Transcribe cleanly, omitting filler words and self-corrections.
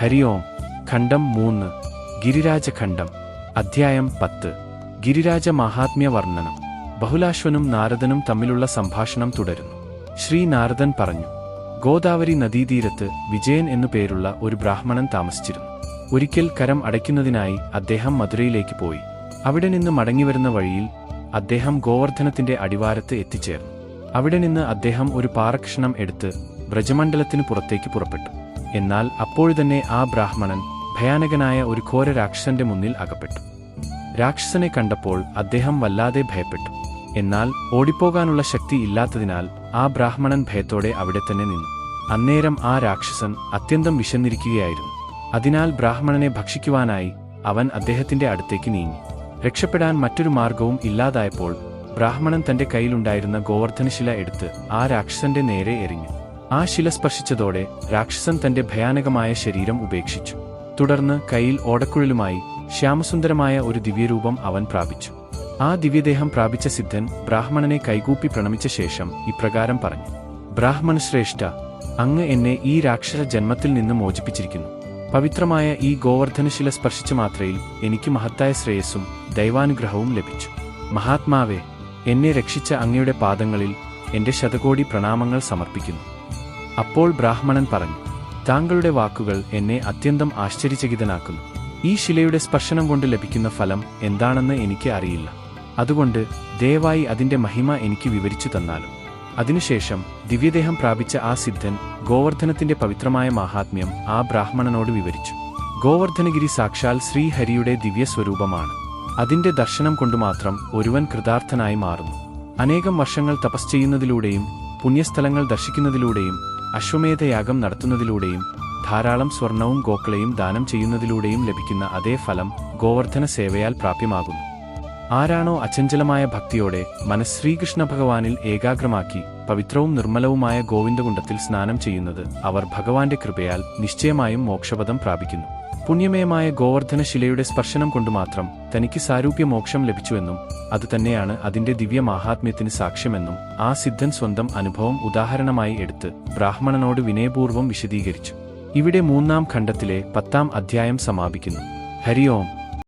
ഹരി ഓം. ഖണ്ഡം 3. ഗിരിരാജഖണ്ഡം. അധ്യായം 10. ഗിരിരാജ മാഹാത്മ്യ വർണ്ണനം. ബഹുലാശ്വനും നാരദനും തമ്മിലുള്ള സംഭാഷണം തുടരുന്നു. ശ്രീ നാരദൻ പറഞ്ഞു: ഗോദാവരി നദീതീരത്ത് വിജയൻ എന്നു പേരുള്ള ഒരു ബ്രാഹ്മണൻ താമസിച്ചിരുന്നു. ഒരിക്കൽ കരം അടയ്ക്കുന്നതിനായി അദ്ദേഹം മധുരയിലേക്ക് പോയി. അവിടെ നിന്ന് മടങ്ങിവരുന്ന വഴിയിൽ അദ്ദേഹം ഗോവർദ്ധനത്തിന്റെ അടിവാരത്ത് എത്തിച്ചേർന്നു. അവിടെ നിന്ന് അദ്ദേഹം ഒരു പാറകഷ്ണം എടുത്ത് വ്രജമണ്ഡലത്തിനു പുറത്തേക്ക് പുറപ്പെട്ടു. എന്നാൽ അപ്പോഴുതന്നെ ആ ബ്രാഹ്മണൻ ഭയാനകനായ ഒരു ഘോര രാക്ഷസന്റെ മുന്നിൽ അകപ്പെട്ടു. രാക്ഷസനെ കണ്ടപ്പോൾ അദ്ദേഹം വല്ലാതെ ഭയപ്പെട്ടു. എന്നാൽ ഓടിപ്പോകാനുള്ള ശക്തി ഇല്ലാത്തതിനാൽ ആ ബ്രാഹ്മണൻ ഭയത്തോടെ അവിടെ തന്നെ നിന്നു. അന്നേരം ആ രാക്ഷസൻ അത്യന്തം വിശന്നിരിക്കുകയായിരുന്നു. അതിനാൽ ബ്രാഹ്മണനെ ഭക്ഷിക്കുവാനായി അവൻ അദ്ദേഹത്തിന്റെ അടുത്തേക്ക് നീങ്ങി. രക്ഷപ്പെടാൻ മറ്റൊരു മാർഗവും ഇല്ലാതായപ്പോൾ ബ്രാഹ്മണൻ തന്റെ കയ്യിലുണ്ടായിരുന്ന ഗോവർദ്ധനശില എടുത്ത് ആ രാക്ഷസന്റെ നേരെ എറിഞ്ഞു. ആ ശില സ്പർശിച്ചതോടെ രാക്ഷസൻ തന്റെ ഭയാനകമായ ശരീരം ഉപേക്ഷിച്ചു. തുടർന്ന് കയ്യിൽ ഓടക്കുഴലുമായി ശ്യാമസുന്ദരമായ ഒരു ദിവ്യരൂപം അവൻ പ്രാപിച്ചു. ആ ദിവ്യദേഹം പ്രാപിച്ച സിദ്ധൻ ബ്രാഹ്മണനെ കൈകൂപ്പി പ്രണമിച്ച ശേഷം ഇപ്രകാരം പറഞ്ഞു: ബ്രാഹ്മണശ്രേഷ്ഠ, അങ്ങ് എന്നെ ഈ രാക്ഷസ ജന്മത്തിൽ നിന്ന് മോചിപ്പിച്ചിരിക്കുന്നു. പവിത്രമായ ഈ ഗോവർദ്ധനശില സ്പർശിച്ച മാത്രയിൽ എനിക്ക് മഹത്തായ ശ്രേയസ്സും ദൈവാനുഗ്രഹവും ലഭിച്ചു. മഹാത്മാവേ, എന്നെ രക്ഷിച്ച അങ്ങയുടെ പാദങ്ങളിൽ എന്റെ ശതകോടി പ്രണാമങ്ങൾ സമർപ്പിക്കുന്നു. അപ്പോൾ ബ്രാഹ്മണൻ പറഞ്ഞു: താങ്കളുടെ വാക്കുകൾ എന്നെ അത്യന്തം ആശ്ചര്യചകിതനാക്കുന്നു. ഈ ശിലയുടെ സ്പർശനം കൊണ്ട് ലഭിക്കുന്ന ഫലം എന്താണെന്ന് എനിക്ക് അറിയില്ല. അതുകൊണ്ട് ദയവായി അതിന്റെ മഹിമ എനിക്ക് വിവരിച്ചു തന്നാലും. അതിനുശേഷം ദിവ്യദേഹം പ്രാപിച്ച ആ സിദ്ധൻ ഗോവർദ്ധനത്തിന്റെ പവിത്രമായ മാഹാത്മ്യം ആ ബ്രാഹ്മണനോട് വിവരിച്ചു. ഗോവർദ്ധനഗിരി സാക്ഷാൽ ശ്രീഹരിയുടെ ദിവ്യസ്വരൂപമാണ്. അതിന്റെ ദർശനം കൊണ്ടുമാത്രം ഒരുവൻ കൃതാർത്ഥനായി മാറുന്നു. അനേകം വർഷങ്ങൾ തപസ് ചെയ്യുന്നതിലൂടെയും പുണ്യസ്ഥലങ്ങൾ ദർശിക്കുന്നതിലൂടെയും അശ്വമേധയാഗം നടത്തുന്നതിലൂടെയും ധാരാളം സ്വർണവും ഗോക്കളെയും ദാനം ചെയ്യുന്നതിലൂടെയും ലഭിക്കുന്ന അതേ ഫലം ഗോവർദ്ധന സേവയാൽ പ്രാപ്യമാകുന്നു. ആരാണോ അചഞ്ചലമായ ഭക്തിയോടെ മനസ്സ് ശ്രീകൃഷ്ണ ഭഗവാനിൽ ഏകാഗ്രമാക്കി പവിത്രവും നിർമ്മലവുമായ ഗോവിന്ദകുണ്ഡത്തിൽ സ്നാനം ചെയ്യുന്നത്, അവർ ഭഗവാന്റെ കൃപയാൽ നിശ്ചയമായും മോക്ഷപദം പ്രാപിക്കുന്നു. പുണ്യമയമായ ഗോവർദ്ധന ശിലയുടെ സ്പർശനം കൊണ്ടുമാത്രം തനിക്ക് സാരൂപ്യ മോക്ഷം ലഭിച്ചുവെന്നും അതുതന്നെയാണ് അതിന്റെ ദിവ്യ മാഹാത്മ്യത്തിന് സാക്ഷ്യമെന്നും ആ സിദ്ധൻ സ്വന്തം അനുഭവം ഉദാഹരണമായി എടുത്ത് ബ്രാഹ്മണനോട് വിനയപൂർവ്വം വിശദീകരിച്ചു. ഇവിടെ 3-ാം ഖണ്ഡത്തിലെ 10-ാം അധ്യായം സമാപിക്കുന്നു. ഹരി ഓം.